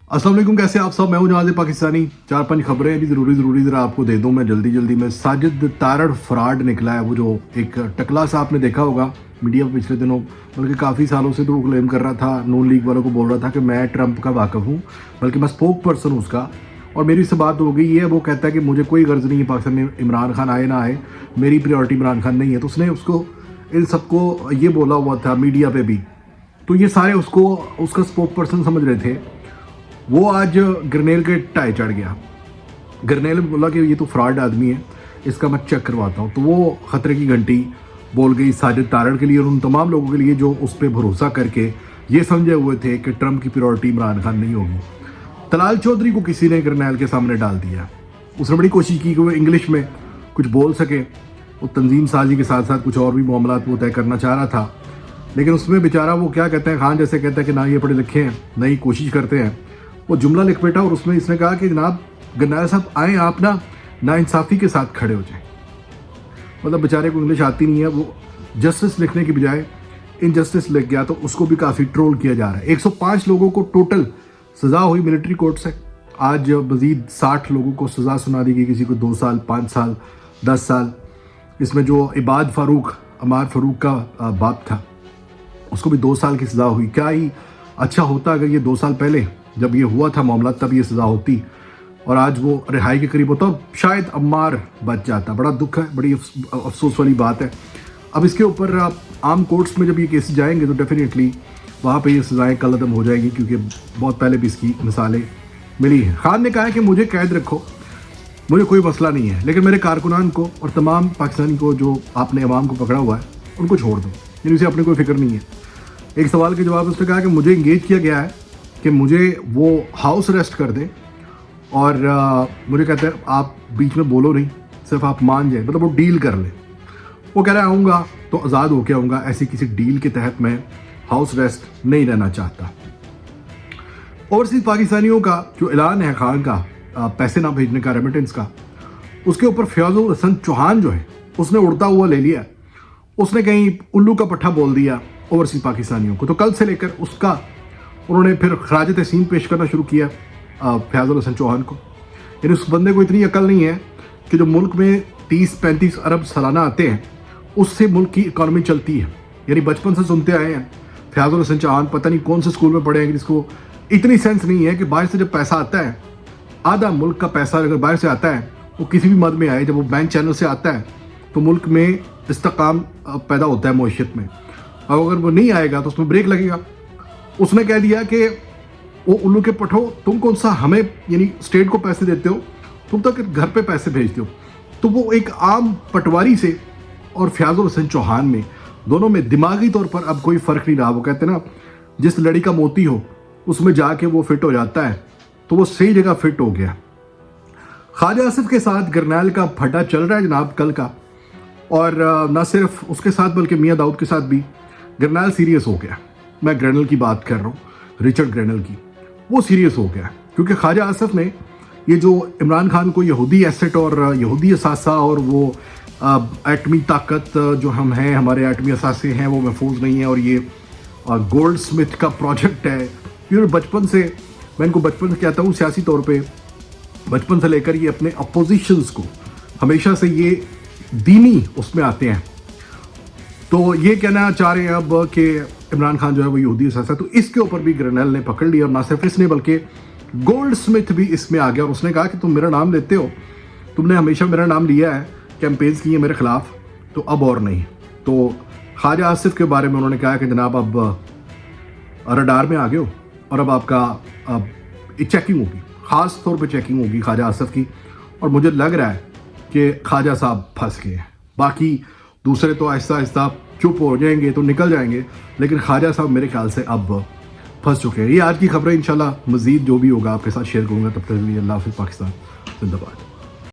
अस्सलाम वालेकुम, कैसे आप सब। मैं हूं नवाज़ पाकिस्तानी। 4-5 खबरें अभी ज़रूरी ज़रा आपको दे दूं मैं जल्दी में। साजिद तारड़ फ्रॉड निकला है। वो जो एक टकला सा आपने देखा होगा मीडिया में पिछले दिनों, बल्कि काफ़ी सालों से तो वो क्लेम कर रहा था, नून लीग वालों को बोल रहा था कि मैं ट्रंप का वाकफ़ हूँ, बल्कि मैं स्पोक पर्सन हूँ उसका। और मेरी से बात हो गई है, वो कहता है कि मुझे कोई गर्ज नहीं है पाकिस्तान में इमरान खान आए ना आए, मेरी प्रायोरिटी इमरान खान नहीं है। तो उसने उसको इन सबको ये बोला हुआ था मीडिया पे भी, तो ये सारे उसको उसका स्पोक पर्सन समझ रहे थे। वो आज ग्रनेल के टाई चढ़ गया। ग्रनेल बोला कि ये तो फ्रॉड आदमी है, इसका मैं चेक करवाता हूँ। तो वो खतरे की घंटी बोल गई साजिद तारड़ के लिए और उन तमाम लोगों के लिए जो उस पर भरोसा करके ये समझे हुए थे कि ट्रंप की प्रायोरिटी इमरान खान नहीं होगी। तलाल चौधरी को किसी ने ग्रनेल के सामने डाल दिया। उसने बड़ी कोशिश की कि वो इंग्लिश में कुछ बोल सके। वो तंजीम साजी के साथ साथ कुछ और भी मामला वो तय करना चाह रहा था, लेकिन उसमें बेचारा वो क्या कहते हैं, खान जैसे कहता है कि ना ये पढ़े लिखे हैं, नई कोशिश करते हैं। वो जुमला लिख बैठा और उसमें इसने कहा कि जनाब गरनैल साहब आए, आप ना इंसाफ़ी के साथ खड़े हो जाएं। मतलब बेचारे को इंग्लिश आती नहीं है, वो जस्टिस लिखने की बजाय इनजस्टिस लिख गया। तो उसको भी काफ़ी ट्रोल किया जा रहा है। 105 लोगों को टोटल सज़ा हुई मिलिट्री कोर्ट से। आज मज़ीद 60 लोगों को सज़ा सुना दी गई, किसी को 2 साल, 5 साल, 10 साल। इसमें जो इबाद फ़ारूक, अमार फ़ारूक का बाप था, उसको भी 2 साल की सज़ा हुई। क्या ही अच्छा होता अगर ये 2 साल पहले जब ये हुआ था मामला तब ये सज़ा होती और आज वो रिहाई के करीब होता और शायद अम्मार बच जाता। बड़ा दुख है, बड़ी अफसोस वाली बात है। अब इसके ऊपर आम कोर्ट्स में जब ये केस जाएंगे तो डेफिनेटली वहाँ पे ये सज़ाएँ कलअदम हो जाएंगी, क्योंकि बहुत पहले भी इसकी मिसालें मिली हैं। खान ने कहा है कि मुझे कैद रखो, मुझे कोई मसला नहीं है, लेकिन मेरे कारकुनान को और तमाम पाकिस्तानी को जो आपने अवाम को पकड़ा हुआ है उनको छोड़ दो, इनसे अपने कोई फिक्र नहीं है। एक सवाल के जवाब उसने कहा कि मुझे इंगेज किया गया है कि मुझे वो हाउस अरेस्ट कर दें और मुझे कहते हैं आप बीच में बोलो नहीं, सिर्फ आप मान जाए, मतलब वो डील कर लें। वो कह रहा है आऊँगा तो आज़ाद होके आऊँगा, ऐसी किसी डील के तहत मैं हाउस अरेस्ट नहीं रहना चाहता। ओवरसीज पाकिस्तानियों का जो ऐलान है खान का पैसे ना भेजने का, रेमिटेंस का, उसके ऊपर फयाजुल हसन चौहान जो है उसने उड़ता हुआ ले लिया। उसने कहीं उल्लू का पट्ठा बोल दिया ओवरसीज पाकिस्तानियों को। तो कल से लेकर उसका उन्होंने फिर खराज तहसीन पेश करना शुरू किया फयाजुल हसन चौहान को। यानी उस बंदे को इतनी अकल नहीं है कि जो मुल्क में 30-35 अरब सालाना आते हैं उससे मुल्क की इकॉनमी चलती है। यानी बचपन से सुनते आए हैं फयाजुल हसन चौहान, पता नहीं कौन से स्कूल में पढ़े हैं, जिसको इतनी सेंस नहीं है कि बाहर से जब पैसा आता है, आधा मुल्क का पैसा अगर बाहर से आता है, वो किसी भी मद में आए, जब वो बैंक चैनल से आता है तो मुल्क में इस्तेकाम पैदा होता है मईशत में, और अगर वो नहीं आएगा तो उसमें ब्रेक लगेगा। उसने कह दिया कि वो उल्लू के पठो, तुम कौन सा हमें यानी स्टेट को पैसे देते हो, तुम तो घर पे पैसे भेजते हो। तो वो एक आम पटवारी से और फयाजुल हसन चौहान में, दोनों में दिमागी तौर पर अब कोई फ़र्क नहीं रहा। वो कहते हैं ना, जिस लड़ी का मोती हो उसमें जाके वो फिट हो जाता है, तो वो सही जगह फिट हो गया। ख्वाजा आसिफ के साथ गरनैल का फटा चल रहा है जनाब कल का, और न सिर्फ उसके साथ बल्कि मियाँ दाऊद के साथ भी गरनैल सीरियस हो गया। मैं ग्रैनल की बात कर रहा हूँ, रिचर्ड ग्रैनल की। वो सीरियस हो गया क्योंकि ख्वाजा आसिफ ने ये जो इमरान खान को यहूदी एसेट और यहूदी असासा और वो एटमी ताकत जो हम हैं, हमारे एटमी असासे हैं वो महफूज नहीं है, और ये गोल्ड स्मिथ का प्रोजेक्ट है। ये बचपन से, मैं इनको बचपन से कहता हूँ सियासी तौर पे, बचपन से लेकर ये अपने अपोजिशंस को हमेशा से ये दीनी उसमें आते हैं। तो ये कहना चाह रहे हैं अब कि इमरान खान जो है वो यहूदी असासा, तो इसके ऊपर भी ग्रैनल ने पकड़ लिया। और ना सिर्फ इसने बल्कि गोल्ड स्मिथ भी इसमें आ गया और उसने कहा कि तुम मेरा नाम लेते हो, तुमने हमेशा मेरा नाम लिया है, कैंपेन्स की है मेरे ख़िलाफ़, तो अब और नहीं। तो ख्वाजा आसिफ के बारे में उन्होंने कहा कि जनाब अब रडार में आ गए हो और अब आपका चेकिंग होगी, ख़ास तौर पर चेकिंग होगी ख्वाजा आसिफ की। और मुझे लग रहा है कि ख्वाजा साहब फंस गए हैं। बाकी दूसरे तो आहिस्ता आहिस्ता चुप हो जाएंगे तो निकल जाएंगे, लेकिन ख्वाजा साहब मेरे ख्याल से अब फंस चुके हैं। ये आज की खबरें, इंशाल्लाह मज़ीद जो भी होगा आपके साथ शेयर करूँगा। तब तक के लिए अल्लाह हाफ़िज़। पाकिस्तान जिंदाबाद।